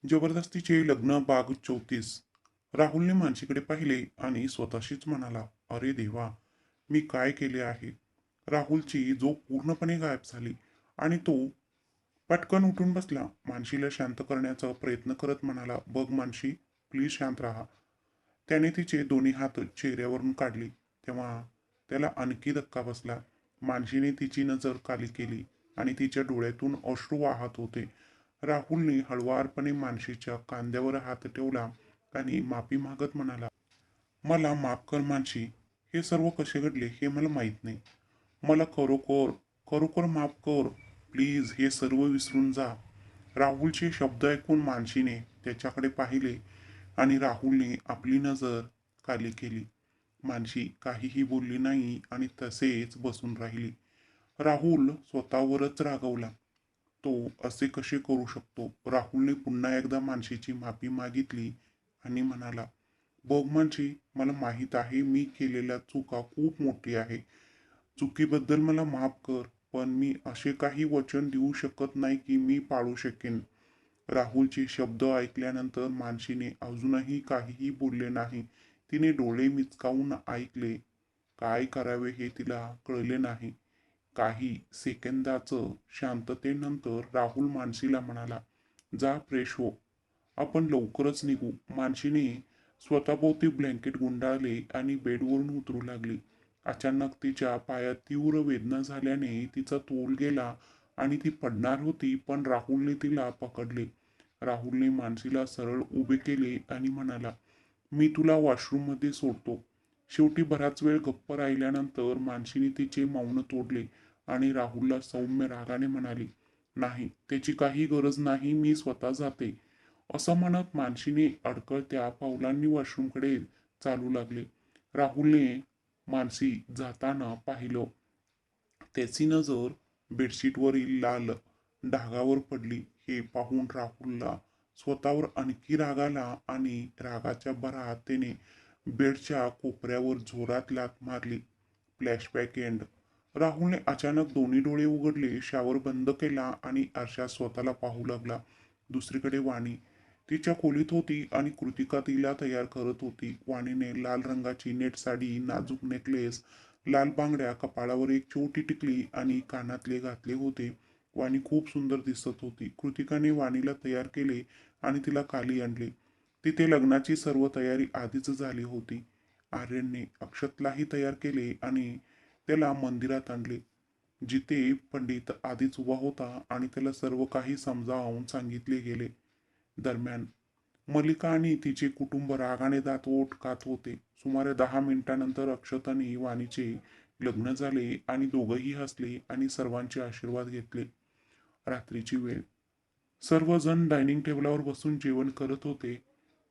जबरदस्तीचे लग्न भाग 34. राहुलने मानसीकडे पाहिले आणि स्वतःशीच म्हणाला, अरे देवा, मी काय केले आहे. राहुलची झोप पूर्णपणे गायब झाली आणि तो पटकन उठून बसला. मानशीला शांत करण्याचा प्रयत्न करत म्हणाला, बघ मानशी, प्लीज शांत राहा. त्याने तिचे दोन्ही हात चेहऱ्यावरून काढले तेव्हा त्याला आणखी धक्का बसला. मानशीने तिची नजर खाली केली आणि तिच्या डोळ्यातून अश्रू वाहत होते. राहुलने हळुवारपणे मानशीच्या खांद्यावर हात ठेवला आणि माफी मागत म्हणाला, मला माफ कर मानशी. हे सर्व कसे घडले हे मला माहीत नाही. मला खरोखर खरोखर माफ कर. प्लीज हे सर्व विसरून जा. राहुलचे शब्द ऐकून मानशीने त्याच्याकडे पाहिले आणि राहुलने आपली नजर खाली केली. मानशी काहीही बोलली नाही आणि तसेच बसून राहिली. राहुल स्वतःवरच रागवला. तो असे कसे करू शकतो. राहुलने पुन्हा एकदा मानशीची माफी मागितली आणि म्हणाला, बघ मानशी, मला माहीत आहे मी केलेल्या चुका खूप मोठी आहे. चुकीबद्दल मला माफ कर, पण मी असे काही वचन देऊ शकत नाही की मी पाळू शकेन. राहुलचे शब्द ऐकल्यानंतर मानसीने अजूनही काहीही बोलले नाही. तिने डोळे मिचकावून ऐकले. काय करावे हे तिला कळले नाही. काही सेकंदाचं शांततेनंतर राहुल मानसीला म्हणाला, जा फ्रेश हो. आपण लवकरच निघू. मानसीने स्वतःभोवती ब्लँकेट गुंडाळले आणि बेडवरून उतरू लागली. अचानक तिच्या पायात तीव्र वेदना झाल्याने तिचा तोल गेला आणि ती पडणार होती, पण राहुलने तिला पकडले. राहुलने मानसीला सरळ उभे केले आणि म्हणाला, मी तुला वॉशरूममध्ये सोडतो. शेवटी बराच वेळ गप्प राहिल्यानंतर मानसीने तिचे मौन तोडले आणि राहुलला सौम्य रागाने म्हणाली, नाही, त्याची काही गरज नाही, मी स्वतः जाते. असं म्हणत मानसीने अडकळत्या पावलांनी वॉशरूमकडे चालू लागले. राहुलने मानसी जाताना पाहिलं. त्याची नजर बेडशीटवरील लाल डागावर पडली. हे पाहून राहुलला स्वतःवर आणखी राग आला आणि रागाच्या भरात त्याने बेडच्या कोपऱ्यावर जोरात लाथ मारली. Flashback end. राहुलने अचानक दोन्ही डोळे उघडले, शावर बंद केला आणि आरशात स्वतःला पाहू लागला. दुसरीकडे वाणी तिच्या खोलीत होती आणि कृतिका तिला तयार करत होती. वाणीने लाल रंगाची नेट साडी, नाजूक नेकलेस, लाल बांगड्या, कपाळावर एक छोटी टिकली आणि कानातले घातले होते. वाणी खूप सुंदर दिसत होती. कृतिकाने वाणीला तयार केले आणि तिला खाली आणले. तिथे लग्नाची सर्व तयारी आधीच झाली होती. आर्यनने अक्षतलाही तयार केले आणि त्याला मंदिरात आणले, जिथे पंडित आधीच उभा होता आणि त्याला सर्व काही समजावून सांगितले गेले. दरम्यान मल्लिका आणि तिचे कुटुंब रागाने दात ओठ खात होते. सुमारे 10 मिनिटांनंतर अक्षत आणि वाणीचे लग्न झाले आणि दोघंही हसले आणि सर्वांचे आशीर्वाद घेतले. रात्रीची वेळ. सर्वजण डायनिंग टेबलावर बसून जेवण करत होते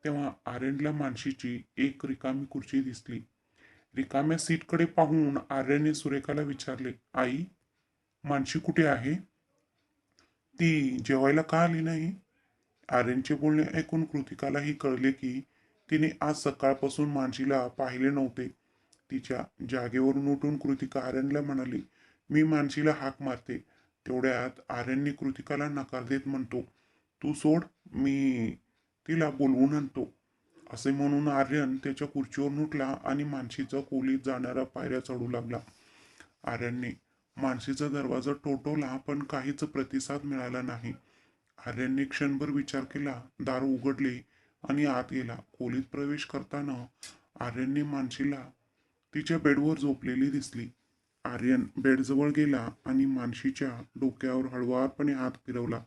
तेव्हा आर्यनला मानशीची एक रिकामी खुर्ची दिसली. रिकाम्या सीटकडे पाहून आर्यनने सुरेखाला विचारले, आई, मानशी कुठे आहे? ती जेवायला का आली नाही? आर्यनचे बोलणे ऐकून कृतिकालाही कळले की तिने आज सकाळपासून मानशीला पाहिले नव्हते. तिच्या जागेवरून उठून कृतिका आर्यनला म्हणाली, मी मानशीला हाक मारते. तेवढ्यात आर्यनने कृतिकाला नकार देत म्हणतो, तू सोड, मी तिला बोलवून आणतो. असे म्हणून आर्यन त्याच्या खुर्चीवरून उठला आणि मानशीचा खोलीत जाणाऱ्या पायऱ्या चढू लागला. आर्यनने मानसीचा दरवाजा ठोठवला पण काहीच प्रतिसाद मिळाला नाही. आर्यनने क्षणभर विचार केला, दार उघडले आणि आत गेला. खोलीत प्रवेश करताना आर्यनने मानसीला तिच्या बेडवर झोपलेली दिसली. आर्यन बेडजवळ गेला आणि मानशीच्या डोक्यावर हळुवारपणे हात फिरवला.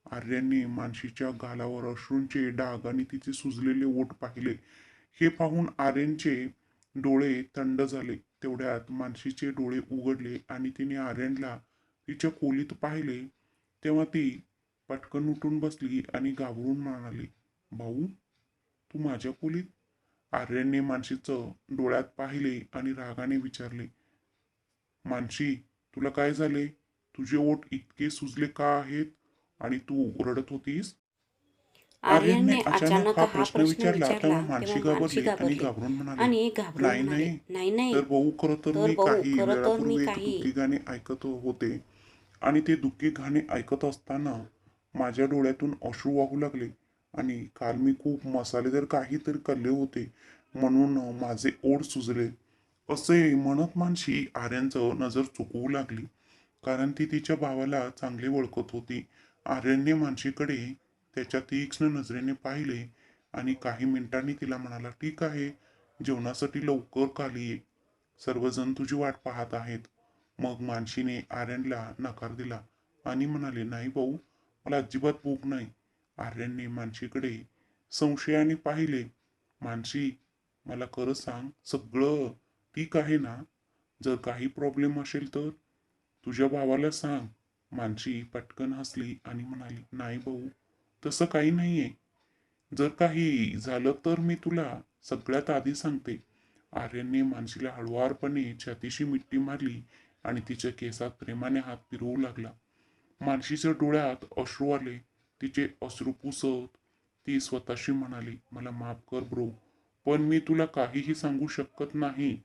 आर्यनने मानशीच्या गालावर अश्रूंचे डाग आणि तिचे सुजलेले ओठ पाहिले. हे पाहून आर्यनचे डोळे थंड झाले. तेवढ्यात मानशीचे डोळे उघडले आणि तिने आर्यनला तिच्या खोलीत पाहिले तेव्हा ती पटकन उठून बसली आणि घाबरून म्हणाली, भाऊ, तू माझ्या खोलीत? आर्यनने मानशीचं डोळ्यात पाहिले आणि रागाने विचारले, मानशी, तुला काय झाले? तुझे ओठ इतके सुजले का आहेत आणि तू रडत होतीस? आर्यनने आर्यनने अचानक अचानक हा हा प्रश्न प्रश्न विचारला विचारला तेव्हा तेव्हा मानशी मानसी घाबरली आणि घाबरली घाबरून म्हणाली, आणि घाबरून नाही म्हणाली, नाही. नाही नाही, तर भाऊ, खरं तर तर मी भाऊ, काही खरं तर मी वेळापूर्वी एक काही. दुःखी गाणे ऐकत होते आणि ते दुःखी गाणे ऐकत असताना माझ्या डोळ्यातून अश्रू वाहू लागले. आणि काल मी खूप मसालेदार काहीतरी खाल्ले होते म्हणून माझे ओठ सुजले. असे म्हणत मानशी आर्यनचं नजर चुकवू लागली. कारण ती तिच्या भावाला चांगले ओळखत होती. आर्यनने मानशीकडे त्याच्या तीक्ष्ण नजरेने पाहिले आणि काही मिनिटांनी तिला म्हणाला, ठीक आहे, जेवणासाठी लवकर खाली ये. सर्वजण तुझी वाट पाहत आहेत. मग मानशीने आर्यनला नकार दिला आणि म्हणाले, नाही भाऊ, मला अजिबात भूक नाही. आर्यनने मानशीकडे संशयाने पाहिले. मानशी, मला खरं सांग, सगळं ठीक आहे ना? जर काही प्रॉब्लेम असेल तर तुझ्या भावाला सांग. मानशी पटकन हसली आणि म्हणाली, नाही भाऊ, तसं काही नाहीये. जर काही झालं तर मी तुला सगळ्यात आधी सांगते. आर्यनने मानसीला हळुवारपणे छातीशी मिठी मारली आणि तिच्या केसात प्रेमाने हात फिरवू लागला. मानसीच्या डोळ्यात अश्रू आले. तिचे अश्रू पुसत ती स्वतःशी म्हणाली, मला माफ कर ब्रो, पण मी तुला काहीही सांगू शकत नाही.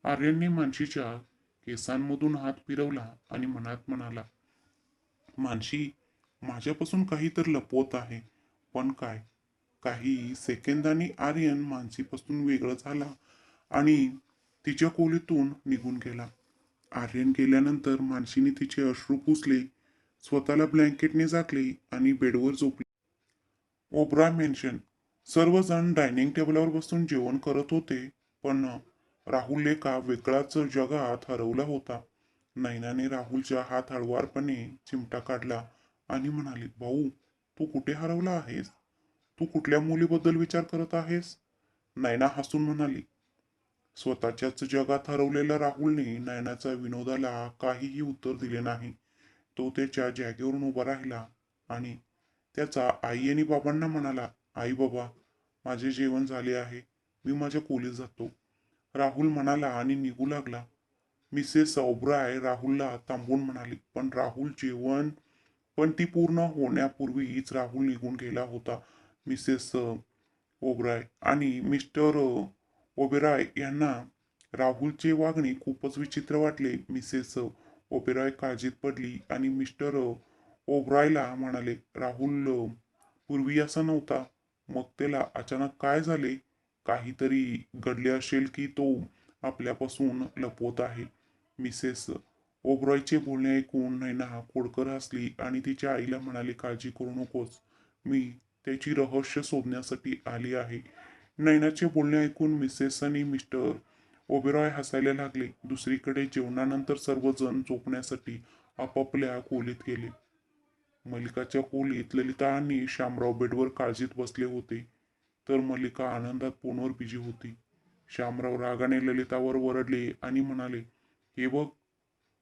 आर्यनने मानसीच्या केसांमधून हात फिरवला आणि मनात म्हणाला, मानसी, माझ्यापासून काहीतरी लपवत आहे. पण काय? काही सेकंदांनी आर्यन मानसीपासून वेगळं झाला आणि तिच्या खोलीतून निघून गेला. आर्यन गेल्यानंतर मानसीने तिचे अश्रू पुसले, स्वतःला ब्लँकेटने झाकले आणि बेडवर झोपली. ओबराय मेन्शन. सर्वजण डायनिंग टेबलवर बसून जेवण करत होते, पण राहुल एका वेगळाच जगात हरवला होता. नैनाने राहुलचा हात हळुवारपणे चिमटा काढला आणि म्हणाली, भाऊ, तू कुठे हरवला आहेस? तू कुठल्या मुलीबद्दल विचार करत आहेस? नैना हसून म्हणाली. स्वतःच्याच जगात हरवलेल्या राहुलने नयनाच्या विनोदाला काहीही उत्तर दिले नाही. तो त्याच्या जागेवरून उभा राहिला आणि त्याचा आई आणि बाबांना म्हणाला, आई बाबा, माझे जेवण झाले आहे, मी माझ्या खोलीत जातो. राहुल म्हणाला आणि निघू लागला. मिसेस ओब्राय राहुलला थांबवून म्हणाली, पण राहुल जेवण. पण ती पूर्ण होण्यापूर्वीच राहुल निघून गेला होता. मिसेस ओबराय आणि मिस्टर ओबेरॉय यांना राहुलचे वागणे खूपच विचित्र वाटले. मिसेस ओबेरॉय काळजीत पडली आणि मिस्टर ओबरायला म्हणाले, राहुल पूर्वी असा नव्हता. मग त्याला अचानक काय झाले? काहीतरी घडले असेल की तो आपल्यापासून लपवत आहे. मिसेस ओबरॉयचे बोलणे ऐकून नैना खोडकर हसली आणि तिच्या आईला म्हणाली, काळजी करू नकोस, मी त्याची रहस्य शोधण्यासाठी आली आहे. नैनाचे बोलणे ऐकून मिसेस आणि मिस्टर ओबेरॉय हसायला लागले. दुसरीकडे जेवणानंतर सर्वजण झोपण्यासाठी आपापल्या खोलीत गेले. मल्लिकाच्या खोलीत ललिता आणि शामराव बेडवर काळजीत बसले होते, तर मल्लिका आनंदात फोनवर बिझी होती. शामराव रागाने ललितावर वरडले आणि म्हणाले, हे बघ,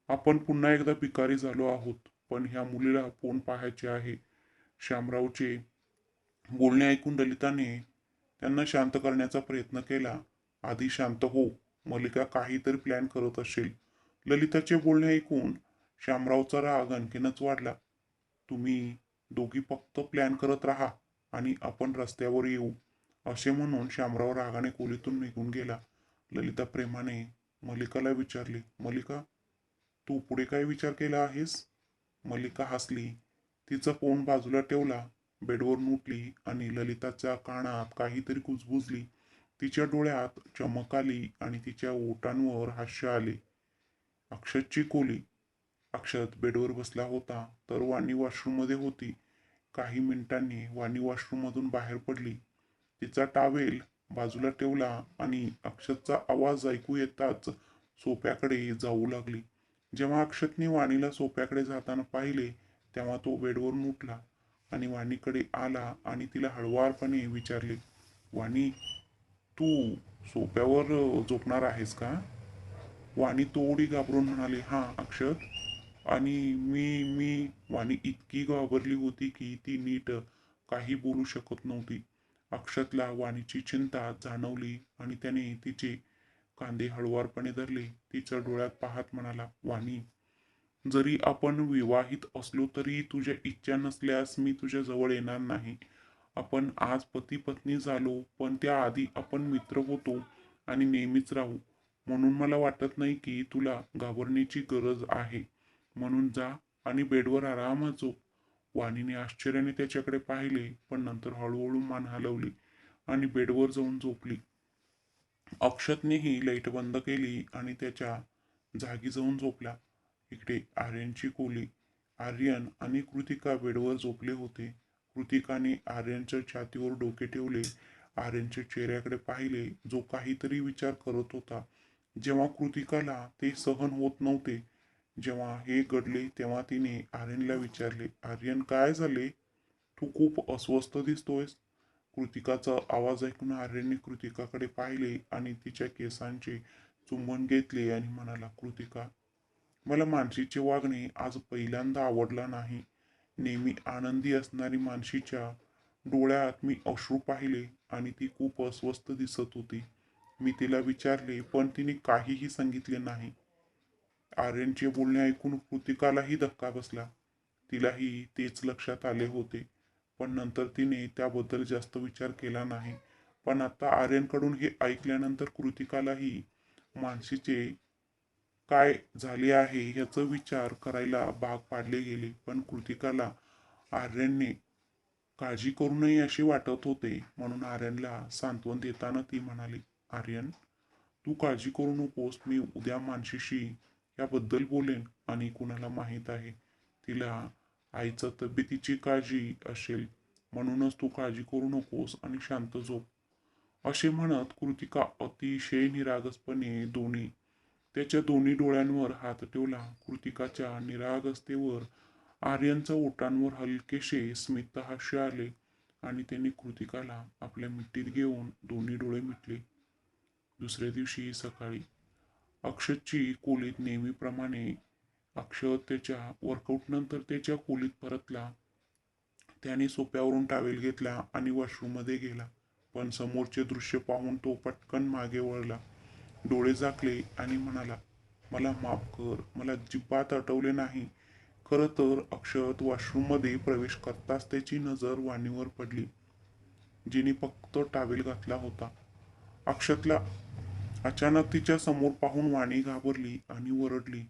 आपण पुन्हा एकदा भिकारी झालो आहोत, पण ह्या मुलीला फोन पाहायचे आहे. शामरावचे बोलणे ऐकून ललिताने त्यांना शांत करण्याचा प्रयत्न केला. आधी शांत हो, मल्लिका काहीतरी प्लॅन करत असेल. ललिताचे बोलणे ऐकून शामरावचा राग आणखीनच वाढला. तुम्ही दोघी फक्त प्लॅन करत राहा आणि आपण रस्त्यावर येऊ, असे म्हणून शामराव रागाने खोलीतून निघून गेला. ललिता प्रेमाने मल्लिकाला विचारली, मल्लिका, तू पुढे काय विचार केला आहेस? मल्लिका हसली. तिचा फोन बाजूला ठेवला, बेडवरून उठली आणि ललिताच्या कानात काहीतरी कुजबुजली. तिच्या डोळ्यात चमक आली आणि तिच्या ओठांवर हास्य आले. अक्षतची खोली. अक्षत बेडवर बसला होता, तर वाणी वॉशरूममध्ये होती. काही मिनिटांनी वाणी वॉशरूममधून बाहेर पडली. तिचा टावेल बाजूला ठेवला आणि अक्षतचा आवाज ऐकू येताच सोफ्याकडे जाऊ लागली. जेव्हा अक्षतने वाणीला सोफ्याकडे जाताना पाहिले, तेव्हा तो बेडवरून उठला आणि वाणीकडे आला आणि तिला हळुवारपणे विचारले, वाणी, तू सोफ्यावर झोपणार आहेस का? वाणी थोडी घाबरून म्हणाली, हा अक्षत. आणि मी वाणी इतकी घाबरली होती की ती नीट काही बोलू शकत नव्हती. अक्षतला वाणीची चिंता जाणवली आणि त्याने तिचे कांदे हळुवारपणे धरले. तिच्या डोळ्यात पाहत म्हणाला, वाणी, जरी आपण विवाहित असलो तरी तुझ्या इच्छा नसल्यास मी तुझ्या जवळ येणार नाही. आपण आज पती पत्नी झालो, पण त्याआधी आपण मित्र होतो आणि नेहमीच राहू. म्हणून मला वाटत नाही की तुला घाबरण्याची गरज आहे. म्हणून जा आणि बेडवर आरामात झोप. वाणीने आश्चर्याने त्याच्याकडे पाहिले, पण नंतर हळूहळू मान हलवली आणि बेडवर जाऊन झोपली. अक्षतनेही लाईट बंद केली आणि त्याच्या जागी जाऊन झोपला. इकडे आर्यनची खोली. आर्यन आणि कृतिका बेडवर झोपले होते. कृतिकाने आर्यनच्या छातीवर डोके ठेवले. आर्यनच्या चेहऱ्याकडे पाहिले, जो काहीतरी विचार करत होता. जेव्हा कृतिकाला ते सहन होत नव्हते, जेव्हा हे घडले, तेव्हा तिने आर्यनला विचारले, आर्यन काय झाले? तू खूप अस्वस्थ दिसतोयस. कृतिकाचा आवाज ऐकून आर्यनने कृतिकाकडे पाहिले आणि तिच्या केसांचे चुंबन घेतले आणि म्हणाला, कृतिका, मला मानसीचे वागणे आज पहिल्यांदा आवडला नाही. नेहमी आनंदी असणारी मानसीच्या डोळ्यात मी अश्रू पाहिले आणि ती खूप अस्वस्थ दिसत होती. मी तिला विचारले, पण तिने काहीही सांगितले नाही. आर्यनचे बोलणे ऐकून कृतिकालाही धक्का बसला. तिलाही तेच लक्षात आले होते. पण नंतर तिने त्याबद्दल जास्त विचार केला नाही. पण आता आर्यनकडून हे ऐकल्यानंतर कृतिकालाही मानसीचे काय झाले आहे याचा विचार करायला भाग पाडले गेले. पण कृतिकाला आर्यनने काळजी करू नये असे वाटत होते. म्हणून आर्यनला सांत्वन देताना ती म्हणाली, आर्यन, तू काळजी करू नकोस. मी उद्या मानशीशी याबद्दल बोलेन आणि कुणाला माहीत आहे तिला आईच्या तब्येतीची काळजी असेल. म्हणूनच तू काळजी करू नकोस आणि शांत झोप. असे म्हणत कृतिका अतिशय निरागसपणे त्याच्या दोन्ही डोळ्यांवर हात ठेवला. कृतिकाच्या निरागसतेवर आर्यनच्या ओठांवर हलकेसे स्मित हास्य आले आणि त्यांनी कृतिकाला आपल्या मिठीत घेऊन दोन्ही डोळे मिटले. दुसऱ्या दिवशी सकाळी अक्षतची खोलीत नेहमीप्रमाणे अक्षत त्याच्या वर्कआउटनंतर त्याच्या खोलीत परतला. त्याने सोफ्यावरून टॉवेल घेतला आणि वॉशरूममध्ये गेला. पण समोरचे दृश्य पाहून तो पटकन मागे वळला. डोळे झाकले आणि म्हणाला, मला माफ कर, मला अजिबात आठवले नाही. खरं तर अक्षत वॉशरूममध्ये प्रवेश करताच त्याची नजर वाणीवर पडली, जिने फक्त टॉवेल घातला होता. अक्षतला अचानक तिच्या समोर पाहून वाणी घाबरली आणि वरडली.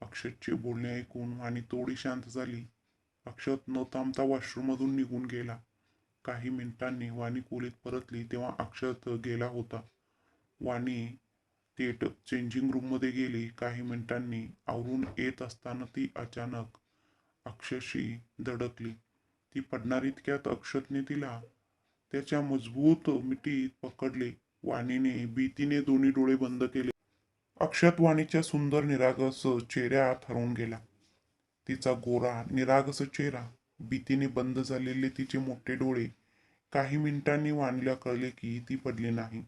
अक्षतचे बोलणे ऐकून वाणी थोडी शांत झाली. अक्षत न थांबता वॉशरूममधून निघून गेला. काही मिनिटांनी वाणी खोलीत परतली तेव्हा अक्षत गेला होता. वाणी थेट चेंजिंग रूममध्ये गेली. काही मिनिटांनी आवरून येत असताना ती अचानक अक्षतशी धडकली. ती पडणार इतक्यात अक्षतने तिला त्याच्या मजबूत मिठीत पकडले. वाणीने भीतीने दोन्ही डोळे बंद केले. अक्षत वाणीच्या सुंदर निरागस चेहऱ्यात हरवून गेला. तिचा गोरा निरागस चेहरा, भीतीने बंद झालेले तिचे मोठे डोळे. काही मिनिटांनी वाणीला कळले की ती पडली नाही.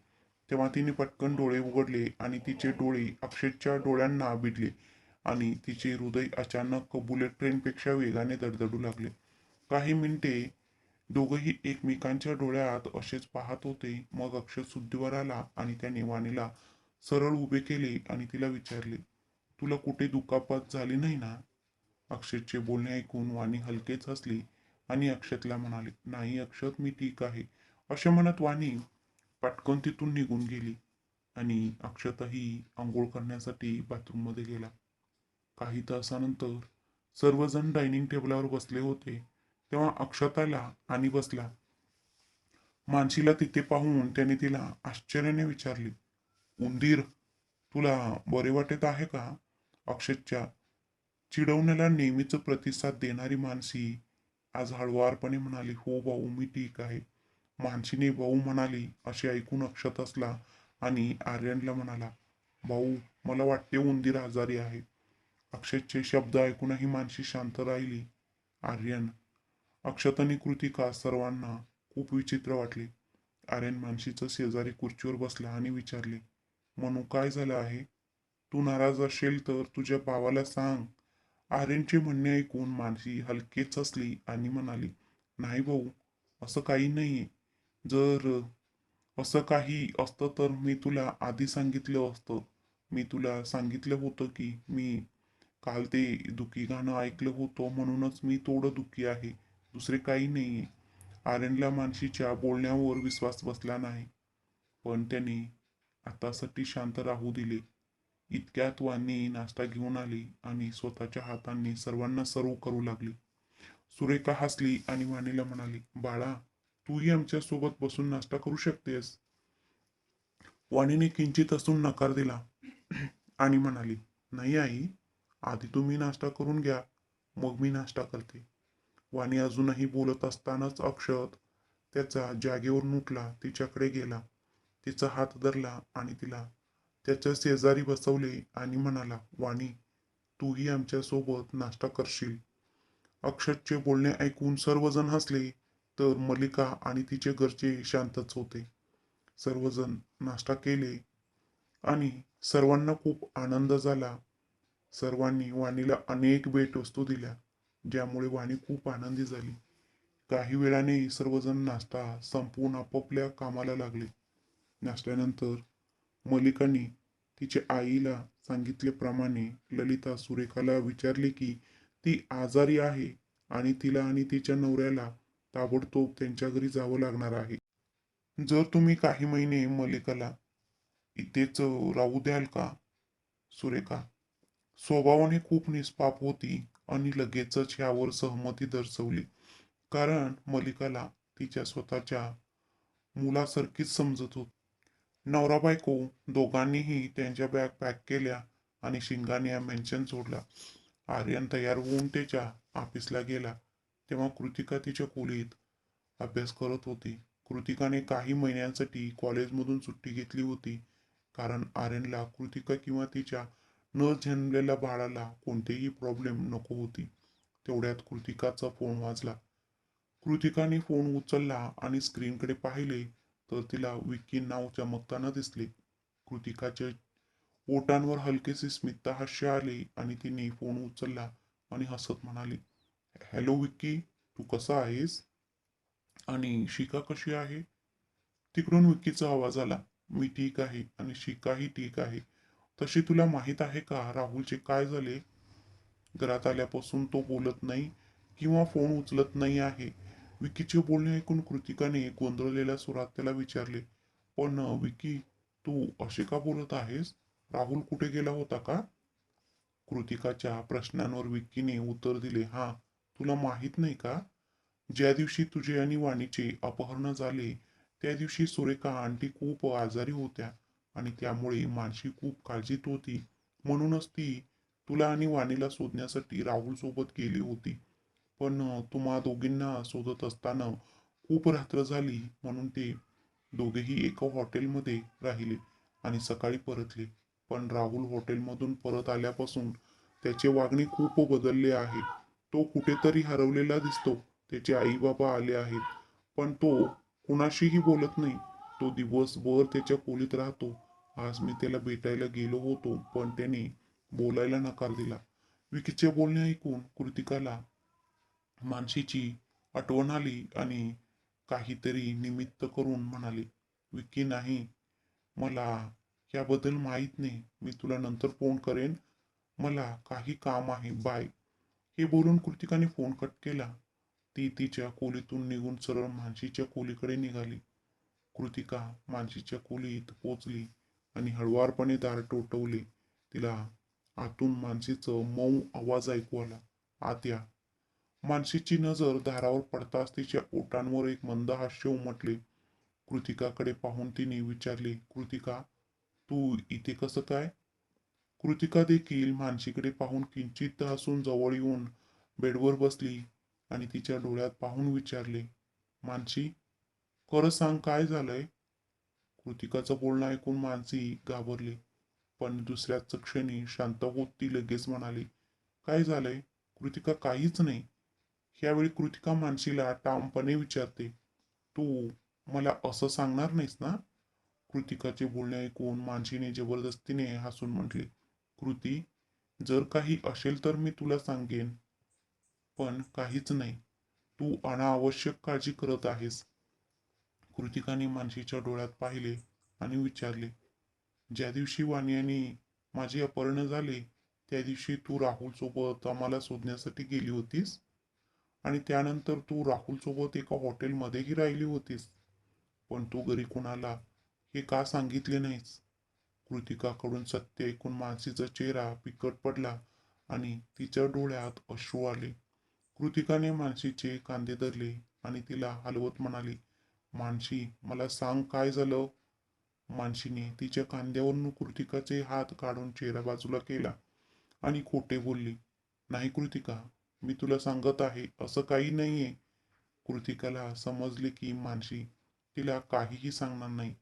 तेव्हा तिने पटकन डोळे उघडले आणि तिचे डोळे अक्षतच्या डोळ्यांना भिडले आणि तिचे हृदय अचानक बुलेट ट्रेनपेक्षा वेगाने धडधडू लागले. काही मिनिटे दोघंही एकमेकांच्या डोळ्यात असेच पाहत होते. मग अक्षत शुद्धीवर आला आणि त्याने वाणीला सरळ उभे केले आणि तिला विचारले, तुला कुठे दुखापत झाली नाही ना? अक्षतचे बोलणे ऐकून वाणी हलकेच हसली आणि अक्षतला म्हणाले, नाही अक्षत, मी ठीक आहे. असे म्हणत वाणी पटकन तिथून निघून गेली आणि अक्षतही आंघोळ करण्यासाठी बाथरूममध्ये गेला. काही तासानंतर सर्वजण डायनिंग टेबलावर बसले होते. तेव्हा अक्षत आला आणि बसला. मानसीला तिथे पाहून त्याने तिला आश्चर्याने विचारले, उंदीर, तुला बरे वाटत आहे का? अक्षतच्या चिडवण्याला नेहमीच प्रतिसाद देणारी मानसी आज हळुवारपणे म्हणाली, हो भाऊ, मी ठीक आहे. मानसीने भाऊ म्हणाली असे ऐकून अक्षत असला आणि आर्यनला म्हणाला, भाऊ, मला वाटते उंदीर आजारी आहे. अक्षतचे शब्द ऐकूनही मानसी शांत राहिली. आर्यन, अक्षत आणि कृतिका सर्वांना खूप विचित्र वाटले. आर्यन मानसीच्या शेजारी खुर्चीवर बसला आणि विचारले, मनू, काय झालं आहे? तू नाराज असेल तर तुझ्या भावाला सांग. आर्यनचे म्हणणे ऐकून मानसी हलकेच हसली आणि म्हणाली, नाही भाऊ, असं काही नाहीये. जर असं काही असतं तर मी तुला आधी सांगितलं असतं. मी तुला सांगितलं होतं की मी काल ते दुःखी गाणं ऐकलं होतं, म्हणूनच मी थोडं दुःखी आहे. दुसरे काही नाहीये. आर्यनला मानसीच्या बोलण्यावर विश्वास बसला नाही, पण त्याने आतासाठी शांत राहू दिले. इतक्यात वाणी नाश्ता घेऊन आली आणि स्वतःच्या हातांनी सर्वांना सर्व करू लागली. सुरेखा हसली आणि वाणीला म्हणाली, बाळा, तूही आमच्या सोबत बसून नाश्ता करू शकतेस. वाणीने किंचित हसून नकार दिला आणि म्हणाली, नाही आई, आधी तुम्ही नाश्ता करून घ्या, मग मी नाश्ता करते. वाणी अजूनही बोलत असतानाच अक्षत त्याचा जागेवरून उठला, तिच्याकडे गेला, तिचा हात धरला आणि तिला त्याच्या शेजारी बसवले आणि म्हणाला, वाणी, तूही आमच्या सोबत नाश्ता करशील. अक्षतचे बोलणे ऐकून सर्वजण हसले, तर मल्लिका आणि तिचे घरचे शांतच होते. सर्वजण नाश्ता केले आणि सर्वांना खूप आनंद झाला. सर्वांनी वाणीला अनेक भेटवस्तू दिल्या, ज्यामुळे वाणी खूप आनंदी झाली. काही वेळाने सर्वजण नाश्ता संपवून आपापल्या कामाला लागले. नाश्त्यानंतर मल्लिकाने तिच्या आईला सांगितल्याप्रमाणे ललिता सुरेखाला विचारले की ती आजारी आहे आणि तिला आणि तिच्या नवऱ्याला ताबडतोब त्यांच्या घरी जावं लागणार आहे. जर तुम्ही काही महिने मल्लिकाला इथेच राहू द्याल का? सुरेखा स्वभावाने खूप निष्पाप होती आणि लगेचच यावर सहमती दर्शवली, कारण मल्लिकाला तिच्या स्वतःच्या मुलासारखीच समजत होती. नवरा बायको दोघांनीही त्यांच्या बॅग पॅक केल्या आणि शिंगाणे मेन्शन सोडला. आर्यन तयार होऊन त्याच्या ऑफिसला गेला तेव्हा कृतिका तिच्या खोलीत अभ्यास करत होती. कृतिकाने काही महिन्यांसाठी कॉलेजमधून सुट्टी घेतली होती, कारण आर्यनला कृतिका किंवा तिच्या न जन्मलेल्या बाळाला कोणतेही प्रॉब्लेम नको होती. तेवढ्यात कृतिकाचा फोन वाजला. कृतिकाने फोन उचलला आणि स्क्रीनकडे पाहिले तर तिला विक्की नाव चमकताना दिसले. कृतिकाच्या ओठांवर हलकेसे स्मित हास्य आले आणि तिने फोन उचलला आणि हसत म्हणाली, हॅलो विक्की, तू कसा आहेस आणि शिका कशी आहे? तिकडून विक्कीचा आवाज आला, मी ठीक आहे आणि शिकाही ठीक आहे. तशी तुला माहित आहे का राहुलचे काय झाले? घरात आल्यापासून तो बोलत नाही किंवा फोन उचलत नाही आहे. विकीचे बोलणे ऐकून कृतिकाने गोंधळलेल्या सुरात त्याला विचारले, पण विकी, तू असे का बोलत आहेस? राहुल कुठे गेला होता का? कृतिकाच्या प्रश्नांवर विक्कीने उत्तर दिले, हा, तुला माहित नाही का? ज्या दिवशी तुझे आणि वाणीचे अपहरण झाले त्या दिवशी सुरेखा आंटी खूप आजारी होत्या आणि त्यामुळे मानसी खूप काळजीत होती. म्हणूनच ती तुला आणि वाणीला शोधण्यासाठी राहुल सोबत गेली होती. पण तुम्हा दोघींना शोधत असताना खूप रात्र झाली, म्हणून ते दोघेही एका हॉटेलमध्ये राहिले आणि सकाळी परतले. पण राहुल हॉटेलमधून परत आल्यापासून त्याचे वागणे खूप बदलले आहे. तो कुठेतरी हरवलेला दिसतो. त्याचे आई बाबा आले आहेत, पण तो कुणाशीही बोलत नाही. तो दिवसभर त्याच्या खोलीत राहतो. आज मी त्याला भेटायला गेलो होतो, पण त्याने बोलायला नकार दिला. विकीचे बोलणे ऐकून कृतिकाला मानसीची आठवण आली आणि काहीतरी निमित्त करून म्हणाली, विकी नाही, मला याबद्दल माहीत नाही. मी तुला नंतर फोन करेन. मला काही काम आहे. बाय. हे बोलून कृतिकाने फोन कट केला. ती तिच्या खोलीतून निघून सरळ मानसीच्या खोलीकडे निघाली. कृतिका मानसीच्या खोलीत पोचली आणि हळुवारपणे दार ठोठावले. तिला आतून मानसीचं मऊ आवाज ऐकू आला, आत या. मानसीची नजर दारावर पडताच तिच्या ओठांवर एक मंद हास्य उमटले. कृतिकाकडे पाहून तिने विचारले, कृतिका, तू इथे कसं काय? कृतिका देखील मानसीकडे पाहून किंचित हसून जवळ येऊन बेडवर बसली आणि तिच्या डोळ्यात पाहून विचारले, मानसी, खरं सांग काय झालंय? कृतिकाचं बोलणं ऐकून मानसी घाबरली, पण दुसऱ्याच क्षणी शांत होत ती लगेच म्हणाली, काय झालंय? कृतिका, काहीच नाही. यावेळी कृतिका मानसीला ठामपणे विचारते, तू मला असं सांगणार नाहीस ना? कृतिकाचे बोलणे ऐकून मानसीने जबरदस्तीने हसून म्हटले, कृती, जर काही असेल तर मी तुला सांगेन, पण काहीच नाही. तू अनावश्यक काळजी करत आहेस. कृतिकाने मानसीच्या डोळ्यात पाहिले आणि विचारले, ज्या दिवशी वाणी आणि माझे अपहरण झाले त्या दिवशी तू राहुल सोबत आम्हाला शोधण्यासाठी गेली होतीस आणि त्यानंतर तू राहुल सोबत एका हॉटेलमध्येही राहिली होतीस, पण तू घरी कुणाला हे का सांगितले नाहीस? कृतिकाकडून सत्य ऐकून मानसीचा चेहरा फिकट पडला आणि तिच्या डोळ्यात अश्रू आले. कृतिकाने मानशीचे कांदे धरले आणि तिला हलवत म्हणाली, मानशी, मला सांग काय झालं. मानशीने तिच्या खांद्यावरून कृतिकाचे हात काढून चेहरा बाजूला केला आणि खोटे बोलली, नाही कृतिका, मी तुला सांगत आहे असं काही नाहीये. कृतिकाला समजले की मानशी तिला काहीही सांगणार नाही,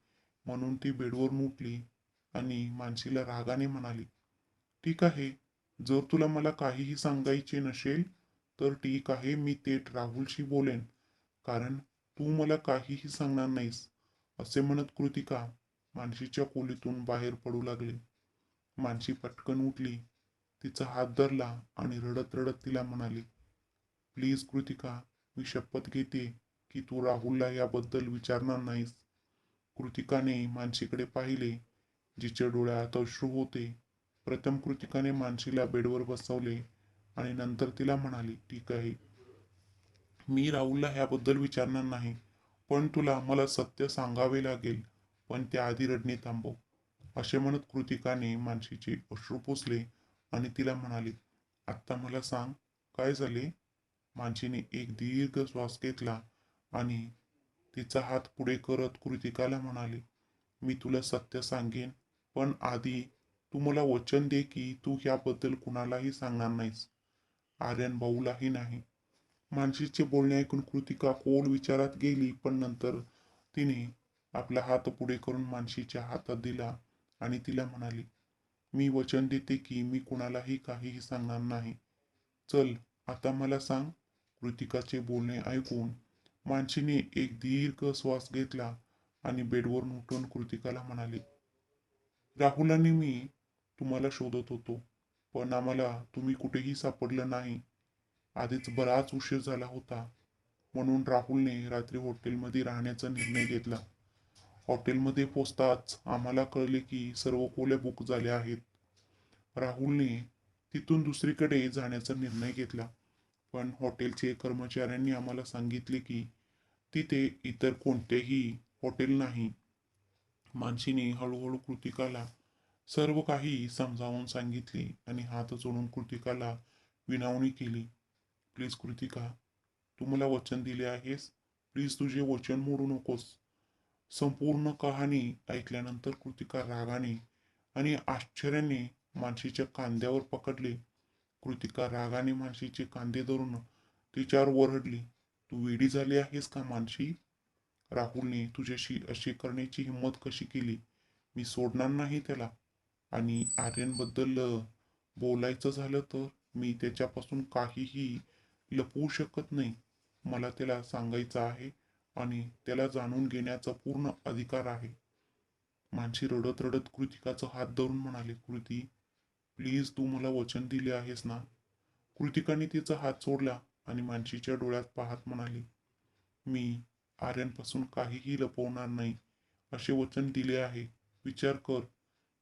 म्हणून ती बेडवरून उठली आणि मानशीला रागाने म्हणाली, ठीक आहे, जर तुला मला काहीही सांगायचे नसेल तर ठीक आहे, मी थेट राहुलशी बोलेन, कारण तू मला काहीही सांगणार नाहीस. असे म्हणत कृतिका मानशीच्या खोलीतून बाहेर पडू लागली. मानशी पटकन उठली, तिचा हात धरला आणि रडत रडत तिला म्हणाली, प्लीज कृतिका, मी शपथ घेते की तू राहुलला याबद्दल विचारणार नाहीस. कृतिकाने मानशीकडे पाहिले, जिच्या डोळ्यात अश्रू होते. प्रथम कृतिकाने मानशीला बेडवर बसवले आणि नंतर तिला म्हणाली, ठीक आहे, मी राहुलला ह्याबद्दल विचारणार नाही, पण तुला मला सत्य सांगावे लागेल, पण त्याआधी रडणे थांबव. असे म्हणत कृतिकाने मानशीचे अश्रू पुसले आणि तिला म्हणाली, आत्ता मला सांग, काय झाले. मानशीने एक दीर्घ श्वास घेतला आणि तिचा हात पुढे करत कृतिकाला म्हणाले, मी तुला सत्य सांगेन, पण आधी तू मला वचन दे की तू ह्याबद्दल कुणालाही सांगणार नाहीस, आर्यन भाऊलाही नाही. मानसीचे बोलणे ऐकून कृतिका खोल विचारात गेली, पण नंतर तिने आपला हात पुढे करून मानसीच्या हातात दिला आणि तिला म्हणाली, मी वचन देते की मी कुणालाही काहीही सांगणार नाही. चल, आता मला सांग. कृतिकाचे बोलणे ऐकून मानसीने एक दीर्घ श्वास घेतला आणि बेडवरून उठून कृतिकाला म्हणाली, राहुल आणि मी तुम्हाला शोधत होतो, पण आम्हाला तुम्ही कुठेही सापडलं नाही. आधीच बराच उशीर झाला होता, म्हणून राहुलने रात्री हॉटेलमध्ये राहण्याचा निर्णय घेतला. हॉटेलमध्ये पोचताच आम्हाला कळले की सर्व खोल्या बुक झाल्या आहेत. राहुलने तिथून दुसरीकडे जाण्याचा निर्णय घेतला, पण हॉटेलचे कर्मचाऱ्यांनी आम्हाला सांगितले की तिथे इतर कोणतेही हॉटेल नाही. मानसीने हळूहळू कृतिकाला सर्व काही समजावून सांगितले आणि हात जोडून कृतिकाला विनवणी केली, प्लीज कृतिका, तू मला वचन दिले आहेस, प्लीज तुझे वचन मोडू नकोस. संपूर्ण कहाणी ऐकल्यानंतर कृतिका रागाने आणि आश्चर्याने मानसीच्या कांद्यावर पकडले. कृतिका रागाने मानसीचे कांदे धरून तिच्यावर ओरडली, तू वेडी झाली आहेस का मानसी. राहुलने तुझ्याशी अशी करण्याची हिंमत कशी केली. मी सोडणार नाही त्याला. आणि आर्यनबद्दल बोलायचं झालं तर मी त्याच्यापासून काहीही लपवू शकत नाही. मला त्याला सांगायचं आहे आणि त्याला जाणून घेण्याचा पूर्ण अधिकार आहे. मानसी रडत रडत कृतिकाचा हात धरून म्हणाली, कृती, प्लीज तू मला वचन दिले आहेस ना. कृतिकाने तिचा हात सोडला आणि मानसीच्या डोळ्यात पाहत म्हणाली, मी आर्यनपासून काहीही लपवणार नाही असे वचन दिले आहे. विचार कर,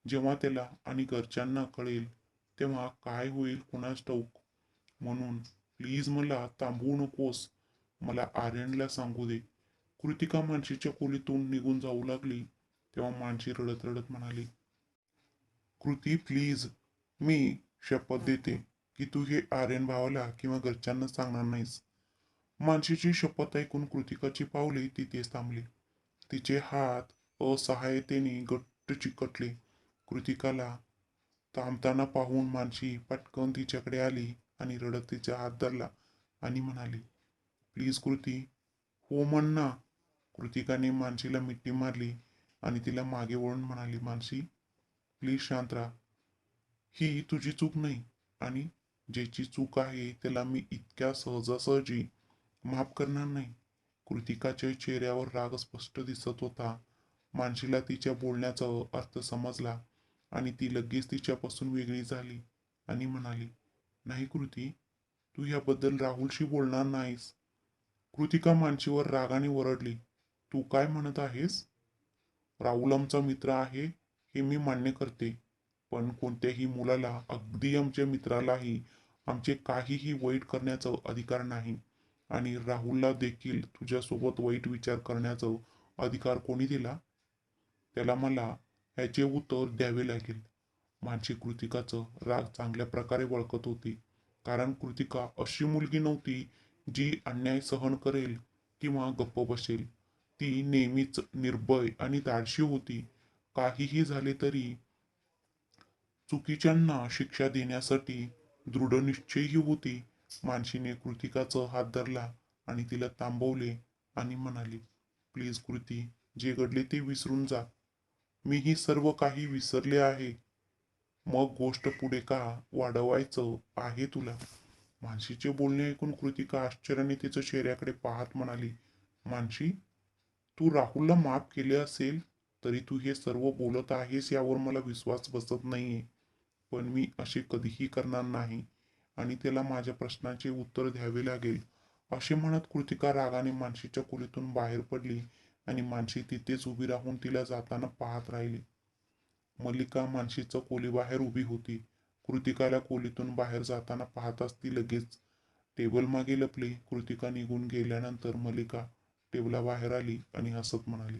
जेव्हा त्याला आणि घरच्यांना कळेल तेव्हा काय होईल कुणास ठाऊक. म्हणून प्लीज मला थांबवू नकोस, मला आर्यनला सांगू दे. कृतिका मानसीच्या खोलीतून निघून जाऊ लागली तेव्हा मानसी रडत रडत म्हणाली, कृती प्लीज, मी शपथ देते की तू हे आर्यन भावाला किंवा घरच्यांना सांगणार नाहीस. मानसीची शपथ ऐकून कृतिकाची पावले तिथेच थांबली. तिचे हात असहायतेने घट्ट चिकटले. कृतिकाला थांबताना पाहून मानसी पटकन तिच्याकडे आली आणि रडत तिचा हात धरला आणि म्हणाली, प्लीज कृती, हो म्हण ना. कृतिकाने मानसीला मिठी मारली आणि तिला मागे वळून म्हणाली, मानसी, प्लीज शांत राहा. ही तुझी चूक नाही आणि ज्याची चूक आहे त्याला मी इतक्या सहजासहजी माफ करणार नाही. कृतिकाच्या चेहऱ्यावर राग स्पष्ट दिसत होता. मानसीला तिच्या बोलण्याचा अर्थ समजला आणि ती लगेच तिच्यापासून वेगळी झाली आणि म्हणाली, नाही कृती, तू याबद्दल राहुलशी बोलणार नाहीस. कृतिका मानसीवर रागाने ओरडली, तू काय म्हणत आहेस. राहुल आमचा मित्र आहे हे मी मान्य करते, पण कोणत्याही मुलाला, अगदी आमच्या मित्रालाही आमचे काहीही वाईट करण्याचा अधिकार नाही. आणि राहुलला देखील तुझ्यासोबत वाईट विचार करण्याचा अधिकार कोणी दिला. त्याला मला ह्याचे उत्तर द्यावे लागेल. मानसी कृतिकाचं राग चांगल्या प्रकारे ओळखत होती कारण कृतिका अशी मुलगी नव्हती जी अन्याय सहन करेल किंवा गप्प बसेल. ती नेहमीच निर्भय आणि धाडशी होती. काहीही झाले तरी चुकीच्यांना शिक्षा देण्यासाठी दृढनिश्चयी होती. मानसीने कृतिकाचा हात धरला आणि तिला थांबवले आणि म्हणाली, प्लीज कृती, जे घडले ते विसरून जा. मी ही सर्व काही विसरले आहे. मग गोष्ट पुढे का वाढवायचं आहे तुला? मानसीचे बोलणे ऐकून कृतिका आश्चर्याने तिच्या चेहऱ्याकडे पाहत म्हणाली, मानसी, तू राहुलला माफ केले असेल तरी तू हे सर्व बोलत आहेस यावर मला विश्वास बसत नाहीये. पण मी असे कधीही करणार नाही आणि त्याला माझ्या प्रश्नाचे उत्तर द्यावे लागेल. असे म्हणत कृतिका रागाने मानसीच्या खोलीतून बाहेर पडली आणि मानसी तिथेच उभी राहून तिला जाताना पाहत राहिली. मल्लिका मानसीच्या खोलीबाहेर उभी होती. कृतिकाला खोलीतून बाहेर जाताना पाहताच ती लगेच टेबल मागे लपली. कृतिका निघून गेल्यानंतर मल्लिका टेबलाबाहेर आली आणि हसत म्हणाली,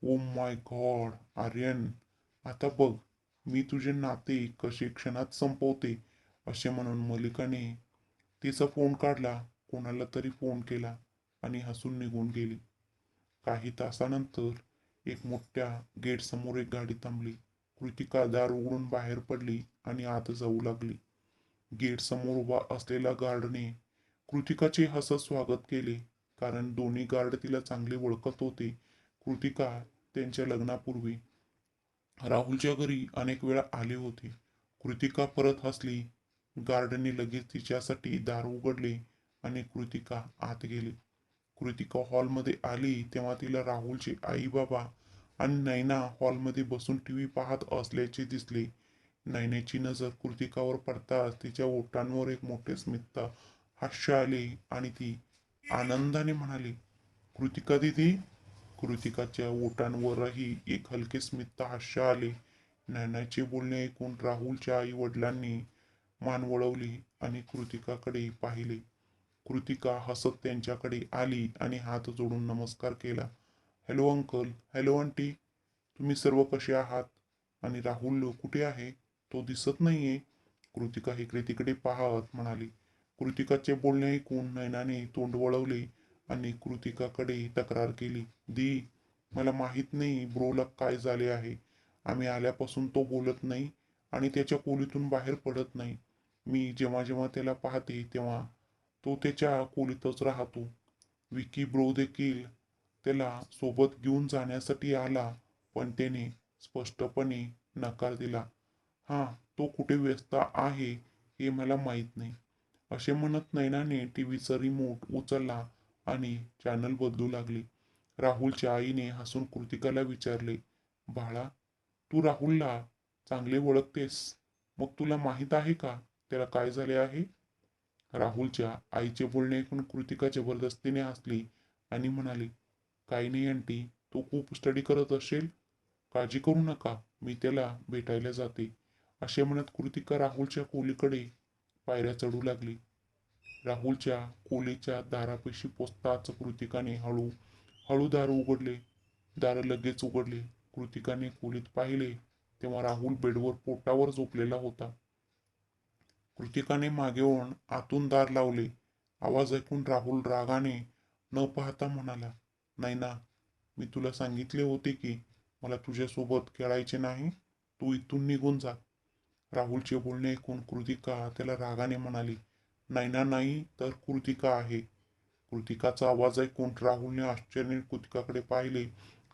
ओ माय गॉड आर्यन, आता बघ मी तुझे नाते कसे क्षणात संपवते. असे म्हणून मल्लिकाने तिचा फोन काढला, कोणाला तरी फोन केला आणि हसून निघून गेली. काही तासानंतर एक मोठ्या गेट समोर एक गाडी थांबली. कृतिका दार उघडून बाहेर पडली आणि आत जाऊ लागली. गेट समोर उभा असलेल्या गार्डने कृतिकाचे हसत स्वागत केले, कारण दोन्ही गार्ड तिला चांगले ओळखत होते. कृतिका त्यांच्या लग्नापूर्वी राहुलच्या घरी अनेक वेळा आली होती. कृतिका परत हसली. गार्डने लगेच तिच्यासाठी दार उघडले आणि कृतिका आत गेली. कृतिका हॉलमध्ये आली तेव्हा तिला राहुलचे आई बाबा आणि नैना हॉलमध्ये बसून टीव्ही पाहत असल्याचे दिसले. नैनेची नजर कृतिकावर पडताच तिच्या ओठांवर एक मोठे स्मित हास्य आले आणि ती आनंदाने म्हणाली, कृतिका दीदी. कृतिकाच्या ओठांवरही एक हलके स्मित हास्य आले. नैनाचे बोलणे ऐकून राहुलच्या आई वडिलांनी मान वळवली आणि कृतिकाकडे पाहिले. कृतिका हसत त्यांच्याकडे आली आणि हात जोडून नमस्कार केला. हॅलो अंकल, हॅलो आंटी, तुम्ही सर्व कसे आहात? आणि राहुल कुठे आहे? तो दिसत नाहीये. कृतिका इकडे तिकडे पाहत म्हणाली. कृतिकाचे बोलणे ऐकून नयनाने तोंड वळवले आणि कृतिकाकडे तक्रार केली, दी, मला माहित नाही ब्रोला काय झाले आहे. आम्ही आल्यापासून तो बोलत नाही आणि त्याच्या खोलीतून बाहेर पडत नाही. मी जेव्हा जेव्हा त्याला पाहते तेव्हा तो त्याच्या खोलीतच राहतो. विकी ब्रो देखील त्याला सोबत घेऊन जाण्यासाठी आला, पण त्याने स्पष्टपणे नकार दिला. हा, तो कुठे व्यस्त आहे हे मला माहीत नाही. असे म्हणत नैनाने टीव्हीचा रिमोट उचलला आणि चॅनल बदलू लागली. राहुलच्या आईने हसून कृतिकाला विचारले, बाळा, तू राहुलला चांगले ओळखतेस, मग तुला माहित आहे का त्याला काय झाले आहे? राहुलच्या आईचे बोलणे ऐकून कृतिका जबरदस्तीने हसली आणि म्हणाली, काही नाही आंटी, तो खूप स्टडी करत असेल. काळजी करू नका, मी त्याला भेटायला जाते. असे म्हणत कृतिका राहुलच्या खोलीकडे पायऱ्या चढू लागली. राहुलच्या खोलीच्या दारापाशी पोचताच कृतिकाने हळू हळू दार उघडले. दार लगेच उघडले. कृतिकाने खोलीत पाहिले तेव्हा राहुल बेडवर पोटावर झोपलेला होता. कृतिकाने मागे वळून आतून दार लावले. आवाज ऐकून राहुल रागाने न पाहता म्हणाला, नैना, मी तुला सांगितले होते की मला तुझ्यासोबत खेळायचे नाही. तू इथून निघून जा. राहुलचे बोलणे ऐकून कृतिका त्याला रागाने म्हणाली, नैना नाही तर कृतिका आहे. कृतिकाचा आवाज ऐकून राहुलने आश्चर्याने कृतिकाकडे पाहिले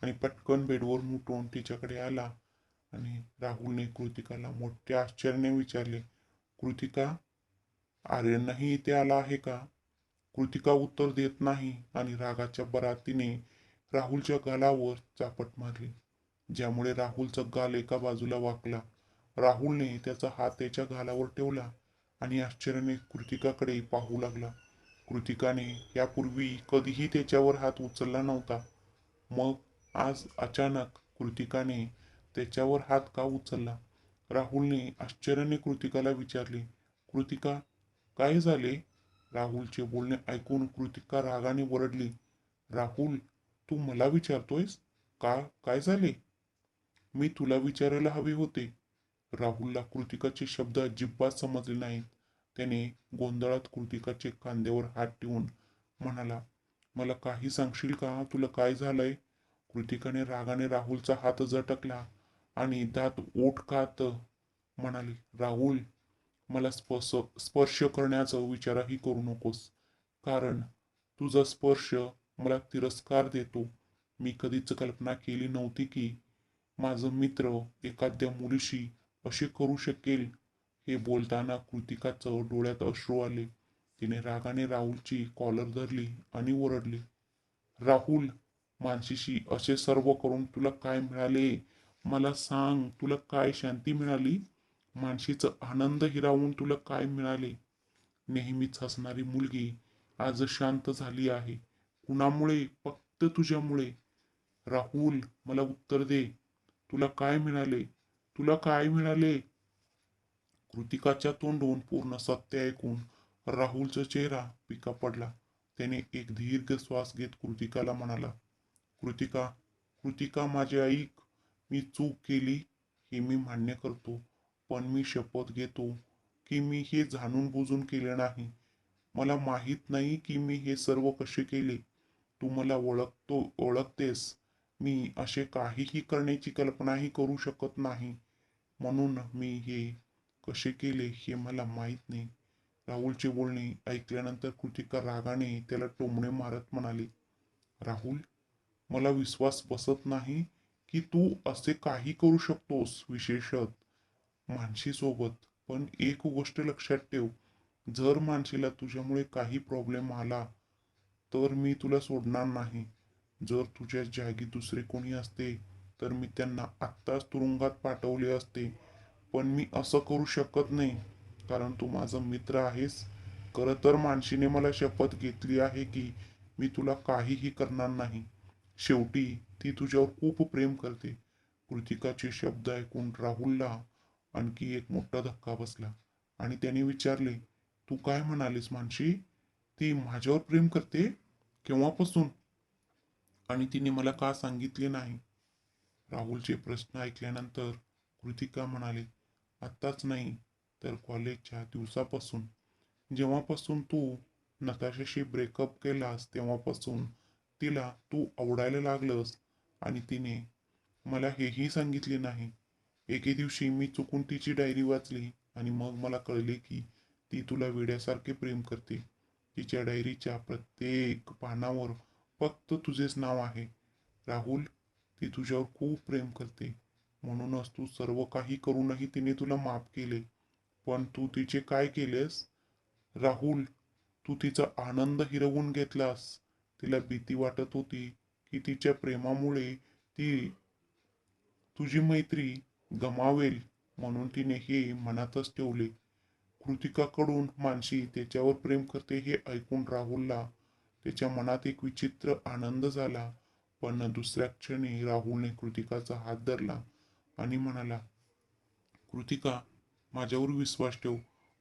आणि पटकन बेडवरून उठून तिच्याकडे आला आणि राहुलने कृतिकाला मोठ्या आश्चर्याने विचारले, कृतिका, आर्यनही इथे आला आहे का? कृतिका उत्तर देत नाही आणि रागाच्या भरात तिने राहुलच्या गालावर चापट मारली, ज्यामुळे राहुलचा गाल एका बाजूला वाकला. राहुलने त्याचा हात त्याच्या गालावर ठेवला आणि आश्चर्याने कृतिकाकडे पाहू लागला. कृतिकाने यापूर्वी कधीही त्याच्यावर हात उचलला नव्हता. मग आज अचानक कृतिकाने त्याच्यावर हात का उचलला? राहुलने आश्चर्याने कृतिकाला विचारले, कृतिका, काय झाले? राहुलचे बोलणे ऐकून कृतिका रागाने वरडली, राहुल, तू मला विचारतोयस का काय झाले? मी तुला विचारायला हवे होते. राहुलला कृतिकाचे शब्द अजिबात समजले नाहीत त्याने गोंधळात कृतिकाचे खांद्यावर हात ठेवून म्हणाला, मला काही सांगशील का? तुला काय झालंय? कृतिकाने रागाने राहुलचा हात झटकला आणि दात ओठ खात म्हणाली, राहुल, मला स्पर्श करण्याचा विचारही करू नकोस. कारण तुझा स्पर्श मला तिरस्कार देतो. मी कधीच कल्पना केली नव्हती की माझा मित्र एखाद्या मुलीशी असे करू शकेल. हे बोलताना कृतिकाचं डोळ्यात अश्रू आले. तिने रागाने राहुलची कॉलर धरली आणि ओरडली, राहुल, मानशीशी असे सर्व करून तुला काय मिळाले? मला सांग, तुला काय शांती मिळाली? मानशीचा आनंद हिरावून तुला काय मिळाले? नेहमीच हसणारी मुलगी आज शांत झाली आहे. कुणामुळे? फक्त तुझ्यामुळे. राहुल, मला उत्तर दे. तुला काय मिळाले? तुला काय मिळाले? कृतिकाच्या तोंडून पूर्ण सत्य ऐकून राहुलचा चेहरा पिका पडला. त्याने एक दीर्घ श्वास घेत कृतिकाला म्हणाला, कृतिका, कृतिका माझी ऐक. मी चूक केली हे मी मान्य करतो. पण मी शपथ घेतो की मी हे जाणून बुजून केले नाही. मला माहीत नाही की मी हे सर्व कसे केले. तू मला ओळखतेस. मी असे काहीही करण्याची कल्पनाही करू शकत नाही. म्हणून मी हे कसे केले हे मला माहीत नाही. राहुलचे बोलणे ऐकल्यानंतर कृतिका रागाने त्याला टोमणे मारत म्हणाली, राहुल, मला विश्वास बसत नाही की तू असे काही करू शकतोस, विशेषत मानशीसोबत. पण एक गोष्ट लक्षात ठेव, जर मानशीला तुझ्यामुळे काही प्रॉब्लेम आला तर मी तुला सोडणार नाही. जर तुझ्या जागी दुसरे कोणी असते तर मी त्यांना आत्ताच तुरुंगात पाठवले असते. पण मी असं करू शकत नाही, कारण तू माझा मित्र आहेस. खरं तर मानशीने मला शपथ घेतली आहे की मी तुला काहीही करणार नाही. शेवटी ती तुझ्यावर खूप प्रेम करते. कृतिकाचे शब्द ऐकून राहुलला आणखी एक मोठा धक्का बसला आणि त्याने विचारले, तू काय म्हणालीस मानशी? ती माझ्यावर प्रेम करते? केव्हापासून? आणि तिने मला का सांगितले नाही? राहुलचे प्रश्न ऐकल्यानंतर कृतिका म्हणाली, आत्ताच नाही तर कॉलेजच्या दिवसापासून. जेव्हापासून तू नताशाशी ब्रेकअप केलास तेव्हापासून तिला तू आवडायला लागलंस आणि तिने मला हेही सांगितले नाही. एके दिवशी मी चुकून तिची डायरी वाचली आणि मग मला कळले की ती तुला वेड्यासारखे प्रेम करते. तिच्या डायरीच्या प्रत्येक पानावर फक्त तुझेच नाव आहे. राहुल, ती तुझ्यावर खूप प्रेम करते. म्हणूनच तू सर्व काही करूनही तिने तुला माफ केले. पण तू तिचे काय केलेस? राहुल, तू तिचा आनंद हिरवून घेतलास. तिला भीती वाटत होती की तिच्या प्रेमामुळे ती तुझी मैत्री गमावेल, म्हणून तिने हे मनातच ठेवले. कृतिकाकडून मानसी त्याच्यावर प्रेम करते हे ऐकून राहुलला त्याच्या मनात एक विचित्र आनंद झाला. पण दुसऱ्या क्षणी राहुलने कृतिकाचा हात धरला आणि म्हणाला, कृतिका, माझ्यावर विश्वास ठेव.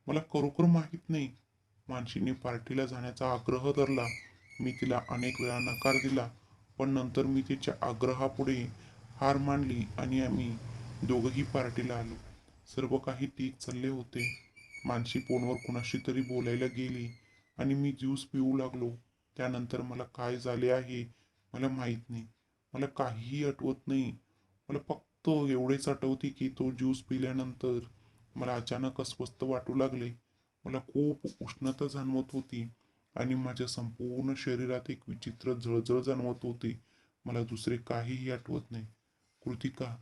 मला खरोखर माहीत नाही. मानसीने पार्टीला जाण्याचा आग्रह धरला. मी तिला अनेक वेळा नकार दिला, पण नंतर मी तिच्या आग्रहापुढे हार मानली आणि आम्ही दोघंही पार्टीला आलो. सर्व काही ठीक चालले होते. मानसी फोनवर कुणाशी तरी बोलायला गेली आणि मी ज्यूस पिऊ लागलो. त्यानंतर मला काय झाले आहे मला माहीत नाही. मला काहीही आठवत नाही. मला फक्त एवढेच आठवते की तो ज्यूस पिल्यानंतर मला अचानक अस्वस्थ वाटू लागले. मला खूप उष्णता जाणवत होती आणि माझ्या संपूर्ण शरीरात एक विचित्र जळजळ जाणवत होती. मला दुसरे काहीही आठवत नाही. कृतिका,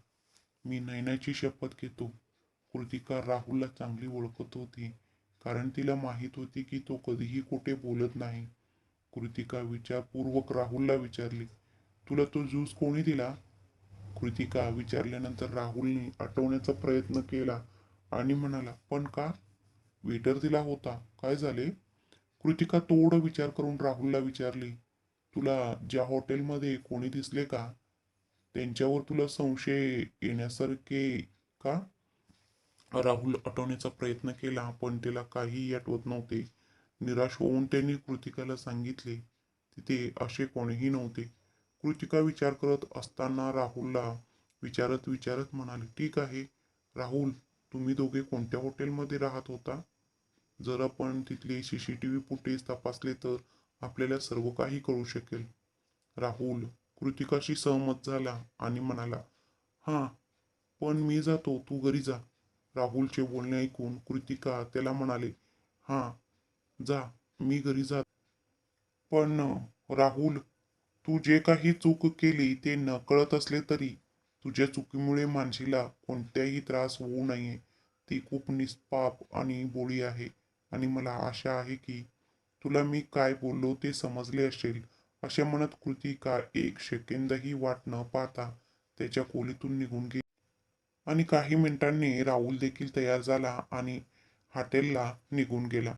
मी नयनाची शपथ घेतो. कृतिका राहुलला चांगली ओळखत होती, कारण तिला माहीत होती की तो कधीही कुठे बोलत नाही. कृतिका विचारपूर्वक राहुलला विचारली, तुला तो ज्यूस कोणी दिला? कृतिका विचारल्यानंतर राहुलने आठवण्याचा प्रयत्न केला आणि म्हणाला, पण का? वेटर दिला होता. काय झाले? कृतिका थोडं विचार करून राहुलला विचारली, तुला ज्या हॉटेलमध्ये कोणी दिसले का? त्यांच्यावर तुला संशय येण्यासारखे का? राहुल आठवण्याचा प्रयत्न केला, पण त्याला काहीही आठवत नव्हते. निराश होऊन त्याने कृतिकाला सांगितले, तिथे असे कोणीही नव्हते. कृतिका विचार करत असताना राहुलला विचारत विचारत म्हणाली, ठीक आहे. राहुल, तुम्ही दोघे कोणत्या हॉटेलमध्ये राहत होता? जर आपण तिथले CCTV फुटेज तपासले तर आपल्याला सर्व काही कळू शकेल. राहुल कृतिकाशी सहमत झाला आणि म्हणाला, "हां, पण मी जातो, तू घरी जा." राहुलचे बोलणे ऐकून कृतिका त्याला म्हणाले, "हां, जा, मी घरी जात." पण राहुल, तू जे काही चूक केली ते नकळत असले तरी तुझ्या चुकीमुळे मानसीला कोणत्याही त्रास होऊ नये. ती खूप निष्पाप आणि भोळी आहे आणि मला आशा आहे की तुला मी काय बोललो ते समजले असेल. असे म्हणत कृतिका एक सेकंदही वाट न पाहता त्याच्या खोलीतून निघून गेली. आणि काही मिनिटांनी राहुल देखील तयार झाला आणि हॉटेलला निघून गेला.